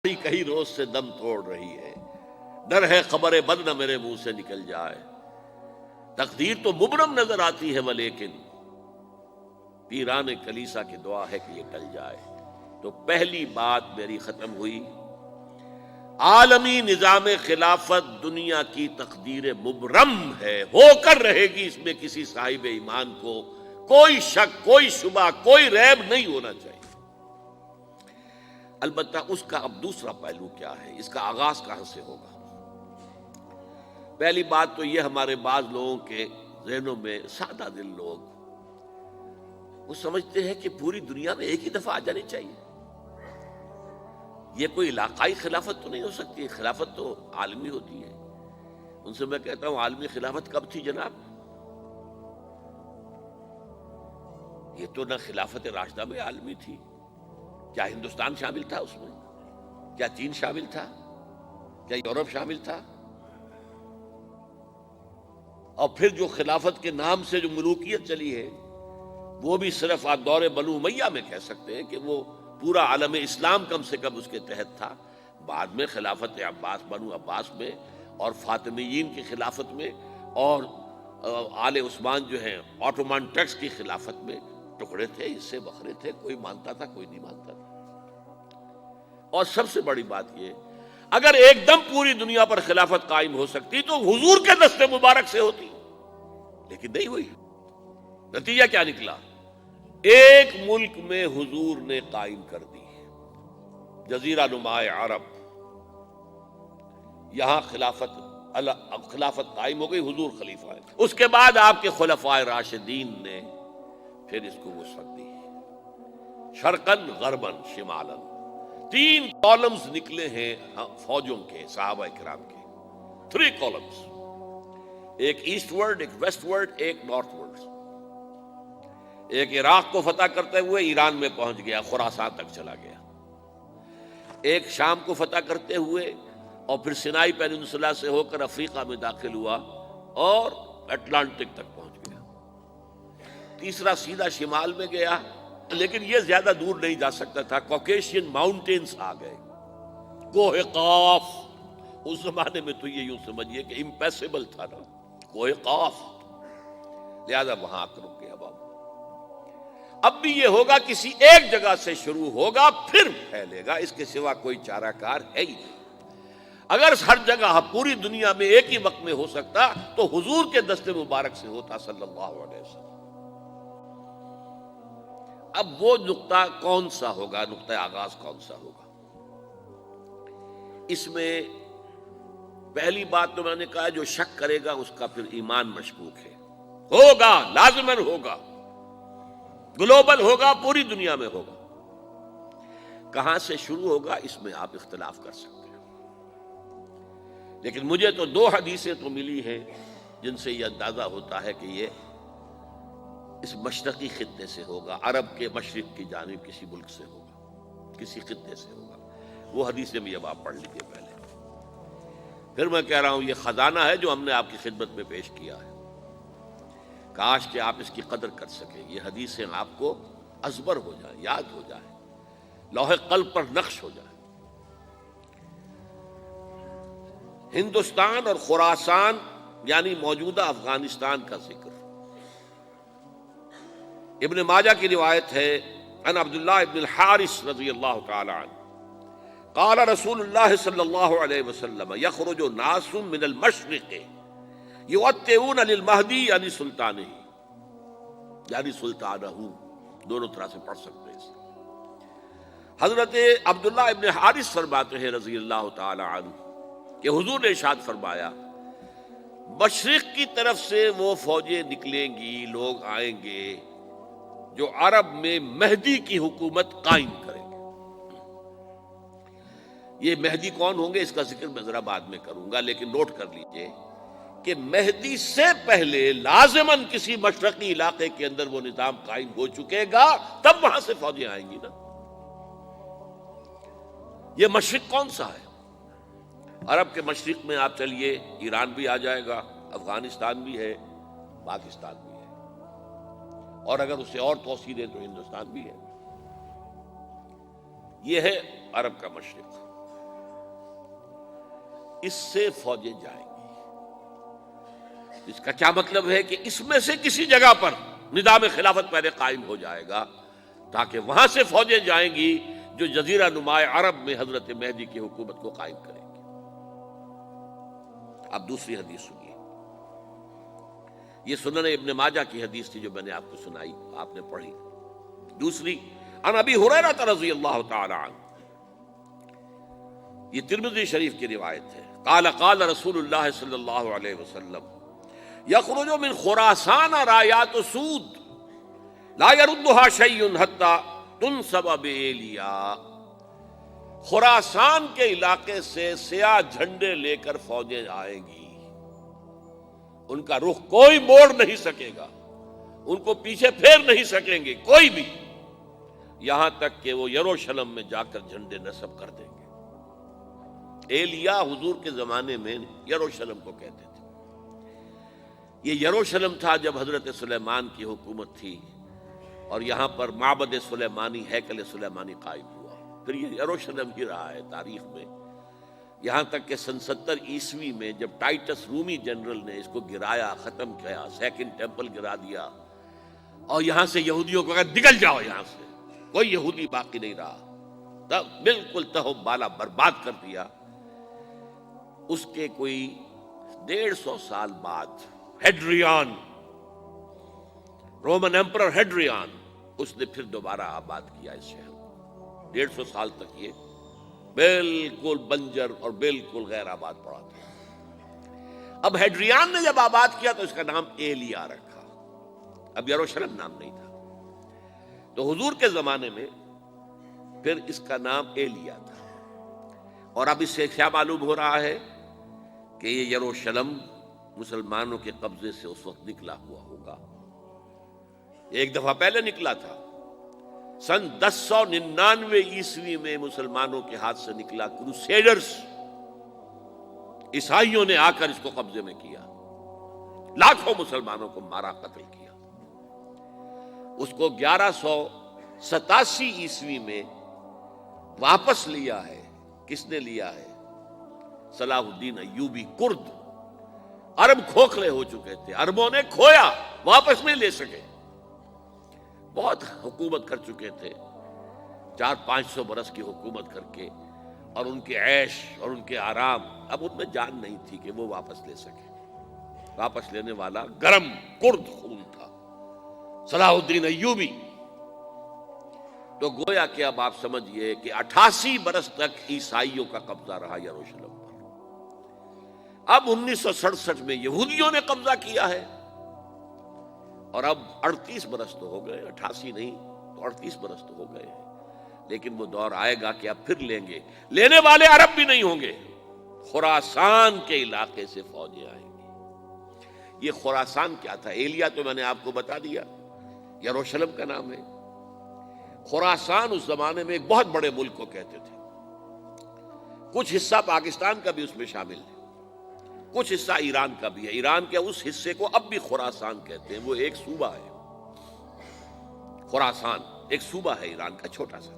کئی روز سے دم توڑ رہی ہے، ڈر ہے خبر بد نہ میرے منہ سے نکل جائے۔ تقدیر تو مبرم نظر آتی ہے ولیکن پیران کلیسا کی دعا ہے کہ یہ ٹل جائے۔ تو پہلی بات میری ختم ہوئی، عالمی نظام خلافت دنیا کی تقدیر مبرم ہے، ہو کر رہے گی، اس میں کسی صاحب ایمان کو کوئی شک، کوئی شبہ، کوئی ریب نہیں ہونا چاہیے۔ البتہ اس کا اب دوسرا پہلو کیا ہے، اس کا آغاز کہاں سے ہوگا؟ پہلی بات تو یہ، ہمارے بعض لوگوں کے ذہنوں میں، سادہ دل لوگ وہ سمجھتے ہیں کہ پوری دنیا میں ایک ہی دفعہ آ جانی چاہیے۔ یہ کوئی علاقائی خلافت تو نہیں ہو سکتی، خلافت تو عالمی ہوتی ہے۔ ان سے میں کہتا ہوں، عالمی خلافت کب تھی جناب؟ یہ تو نہ خلافت راشدہ میں عالمی تھی، کیا ہندوستان شامل تھا اس میں؟ کیا چین شامل تھا؟ کیا یورپ شامل تھا؟ اور پھر جو خلافت کے نام سے جو ملوکیت چلی ہے، وہ بھی صرف آپ دور بنو امیہ میں کہہ سکتے ہیں کہ وہ پورا عالم اسلام کم سے کم اس کے تحت تھا۔ بعد میں خلافت عباس، بنو عباس میں، اور فاطمیین کی خلافت میں، اور آل عثمان جو ہیں آٹومان ٹرکس کی خلافت میں ٹکڑے تھے، حصے بکھرے تھے، کوئی مانتا تھا، کوئی نہیں مانتا تھا۔ اور سب سے بڑی بات یہ، اگر ایک دم پوری دنیا پر خلافت قائم ہو سکتی تو حضور کے دست مبارک سے ہوتی، لیکن نہیں ہوئی۔ نتیجہ کیا نکلا؟ ایک ملک میں حضور نے قائم کر دی، جزیرہ نما عرب، یہاں خلافت قائم ہو گئی، حضور خلیفہ ہے۔ اس کے بعد آپ کے خلفائے راشدین نے پھر اس کو وسعت دی، شرقاً غرباً شمالاً۔ 3 کالمز نکلے ہیں فوجوں کے، صحابہ کرام کے، 3 کالمز، ایک ایسٹ ورڈ، ایک ویسٹ ورڈ، ایک نارتھ ورڈ۔ ایک عراق کو فتح کرتے ہوئے ایران میں پہنچ گیا، خراسان تک چلا گیا۔ ایک شام کو فتح کرتے ہوئے اور پھر سینائی پیننسولا سے ہو کر افریقہ میں داخل ہوا اور اٹلانٹک تک پہنچ گیا۔ تیسرا سیدھا شمال میں گیا، لیکن یہ زیادہ دور نہیں جا سکتا تھا، کوکیشین ماؤنٹینز آ گئے، کوہ قاف۔ اس زمانے میں تو یہ یوں سمجھیے کہ امپیسیبل تھا نا، کوہ قاف، لہذا وہاں آ کر رک گیا بابا۔ اب بھی یہ ہوگا، کسی ایک جگہ سے شروع ہوگا پھر پھیلے گا، اس کے سوا کوئی چارہ کار ہے ہی نہیں۔ اگر ہر جگہ پوری دنیا میں ایک ہی وقت میں ہو سکتا تو حضور کے دست مبارک سے ہوتا صلی اللہ علیہ وسلم۔ اب وہ نقطہ کون سا ہوگا، نقطہ آغاز کون سا ہوگا؟ اس میں پہلی بات تو میں نے کہا، جو شک کرے گا اس کا پھر ایمان مشکوک ہے۔ ہوگا، لازماً ہوگا، گلوبل ہوگا، پوری دنیا میں ہوگا۔ کہاں سے شروع ہوگا اس میں آپ اختلاف کر سکتے ہیں، لیکن مجھے تو 2 حدیثیں تو ملی ہیں جن سے یہ اندازہ ہوتا ہے کہ یہ اس مشرقی خطے سے ہوگا، عرب کے مشرق کی جانب کسی ملک سے ہوگا، کسی خطے سے ہوگا۔ وہ حدیثیں بھی اب آپ پڑھ لیجیے پہلے۔ پھر میں کہہ رہا ہوں، یہ خزانہ ہے جو ہم نے آپ کی خدمت میں پیش کیا ہے، کاش کہ آپ اس کی قدر کر سکیں، یہ حدیثیں آپ کو ازبر ہو جائیں، یاد ہو جائیں، لوح قلب پر نقش ہو جائیں۔ ہندوستان اور خراسان یعنی موجودہ افغانستان کا ذکر ابن ماجہ کی روایت ہے، عن عبداللہ ابن الحارث رضی اللہ تعالی عنہ قال رسول اللہ صلی اللہ علیہ وسلم یخرج ناس من المشرق یؤتئون للمہدی یعنی سلطانہ، یعنی سلطانہ، دونوں طرح سے پڑھ سکتے ہیں۔ حضرت عبداللہ ابن حارث فرماتے ہیں رضی اللہ تعالی عنہ کہ حضور نے ارشاد فرمایا، مشرق کی طرف سے وہ فوجیں نکلیں گی، لوگ آئیں گے جو عرب میں مہدی کی حکومت قائم کریں گے۔ یہ مہدی کون ہوں گے اس کا ذکر میں ذرا بعد میں کروں گا، لیکن نوٹ کر لیجئے کہ مہدی سے پہلے لازماً کسی مشرقی علاقے کے اندر وہ نظام قائم ہو چکے گا، تب وہاں سے فوجیں آئیں گی نا۔ یہ مشرق کون سا ہے؟ عرب کے مشرق میں آپ چلیے، ایران بھی آ جائے گا، افغانستان بھی ہے، پاکستان بھی ہے، اور اگر اسے اور توسیع دیں تو ہندوستان بھی ہے۔ یہ ہے عرب کا مشرق۔ اس سے فوجیں جائیں گی۔ اس کا کیا مطلب ہے کہ اس میں سے کسی جگہ پر نظام خلافت پہلے قائم ہو جائے گا تاکہ وہاں سے فوجیں جائیں گی جو جزیرہ نماء عرب میں حضرت مہدی کی حکومت کو قائم کریں گی۔ اب دوسری حدیث سنیے، یہ سنن ابن ماجہ کی حدیث تھی جو میں نے آپ کو سنائی، آپ نے پڑھی۔ دوسری، عن ابی ہریرہ رضی اللہ تعالی عنہ، یہ ترمذی شریف کی روایت ہے، قال قال رسول اللہ صلی اللہ علیہ وسلم یخرج من خراسان رایات سود لا يردها شیء حتی تنصب بإیلیا، خراسان کے علاقے سے سیاہ جھنڈے لے کر فوجیں آئیں گی، ان کا رخ کوئی موڑ نہیں سکے گا، ان کو پیچھے پھیر نہیں سکیں گے کوئی بھی، یہاں تک کہ وہ یروشلم میں جا کر جھنڈے نصب کر دیں گے۔ ایلیا حضور کے زمانے میں یروشلم کو کہتے تھے۔ یہ یروشلم تھا جب حضرت سلیمان کی حکومت تھی اور یہاں پر معبد سلیمانی، ہیکل سلیمانی قائم ہوا، پھر یہ یروشلم ہی رہا ہے تاریخ میں، یہاں تک کہ سن 70 عیسوی میں جب ٹائٹس رومی جنرل نے اس کو گرایا، ختم کیا، سیکنڈ ٹیمپل گرا دیا اور یہاں سے یہودیوں کو کہا نکل جاؤ یہاں سے، کوئی یہودی باقی نہیں رہا، تب بالکل تہو بالا برباد کر دیا۔ اس کے کوئی 150 سال بعد ہیڈریان، رومن ایمپرر ہیڈریان، اس نے پھر دوبارہ آباد کیا اس شہر کو۔ 150 سال تک یہ بالکل بنجر اور بالکل غیر آباد پڑا تھا۔ اب ہیڈریان نے جب آباد کیا تو اس کا نام ایلیا رکھا، اب یروشلم نام نہیں تھا، تو حضور کے زمانے میں پھر اس کا نام ایلیا تھا۔ اور اب اس سے کیا معلوم ہو رہا ہے کہ یہ یروشلم مسلمانوں کے قبضے سے اس وقت نکلا ہوا ہوگا، ایک دفعہ پہلے نکلا تھا، سن 1099 عیسوی میں مسلمانوں کے ہاتھ سے نکلا، کروسیڈرز عیسائیوں نے آ کر اس کو قبضے میں کیا، لاکھوں مسلمانوں کو مارا، قتل کیا۔ اس کو 1187 عیسوی میں واپس لیا ہے، کس نے لیا ہے؟ صلاح الدین ایوبی کرد۔ عرب کھوکھلے ہو چکے تھے، عربوں نے کھویا، واپس نہیں لے سکے، بہت حکومت کر چکے تھے، 400-500 برس کی حکومت کر کے، اور ان کے عیش اور ان کے آرام، اب ان میں جان نہیں تھی کہ وہ واپس لے سکے۔ واپس لینے والا گرم کرد خون تھا، صلاح الدین ایوبی۔ تو گویا کہ اب آپ سمجھئے کہ 88 برس تک عیسائیوں کا قبضہ رہا یروشلم پر۔ اب 1967 میں یہودیوں نے قبضہ کیا ہے، اور اب 38 برس تو ہو گئے، 88 نہیں تو 38 برس تو ہو گئے ہیں، لیکن وہ دور آئے گا کہ اب پھر لیں گے، لینے والے عرب بھی نہیں ہوں گے، خراسان کے علاقے سے فوجیں آئیں گی۔ یہ خراسان کیا تھا؟ ایلیا تو میں نے آپ کو بتا دیا، یروشلم کا نام ہے۔ خراسان اس زمانے میں ایک بہت بڑے ملک کو کہتے تھے، کچھ حصہ پاکستان کا بھی اس میں شامل ہے، کچھ حصہ ایران کا بھی ہے، ایران کے اس حصے کو اب بھی خراسان کہتے ہیں، وہ ایک صوبہ ہے، خراسان ایک صوبہ ہے ایران کا چھوٹا سا۔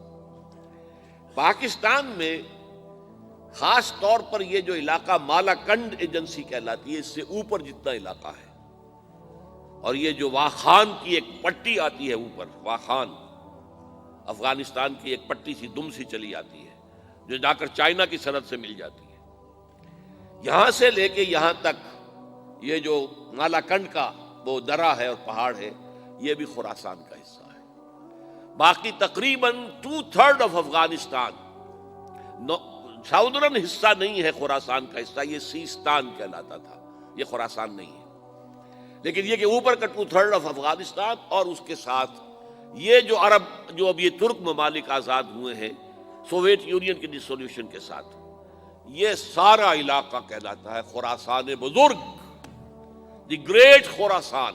پاکستان میں خاص طور پر یہ جو علاقہ مالا کنڈ ایجنسی کہلاتی ہے، اس سے اوپر جتنا علاقہ ہے، اور یہ جو واخان کی ایک پٹی آتی ہے اوپر، واخان افغانستان کی ایک پٹی سی دم سی چلی آتی ہے جو جا کر چائنا کی سرحد سے مل جاتی ہے، یہاں سے لے کے یہاں تک یہ جو مالا کنڈ کا وہ درہ ہے اور پہاڑ ہے، یہ بھی خراسان کا حصہ ہے۔ باقی تقریباً 2/3 آف افغانستان ساؤدرن حصہ نہیں ہے خراسان کا حصہ، یہ سیستان کہلاتا تھا، یہ خراسان نہیں ہے، لیکن یہ کہ اوپر کا 2/3 آف افغانستان اور اس کے ساتھ یہ جو عرب، جو اب یہ ترک ممالک آزاد ہوئے ہیں سوویت یونین کی ڈسولوشن کے ساتھ، یہ سارا علاقہ کہلاتا ہے خراسان بزرگ، دی گریٹ خراسان۔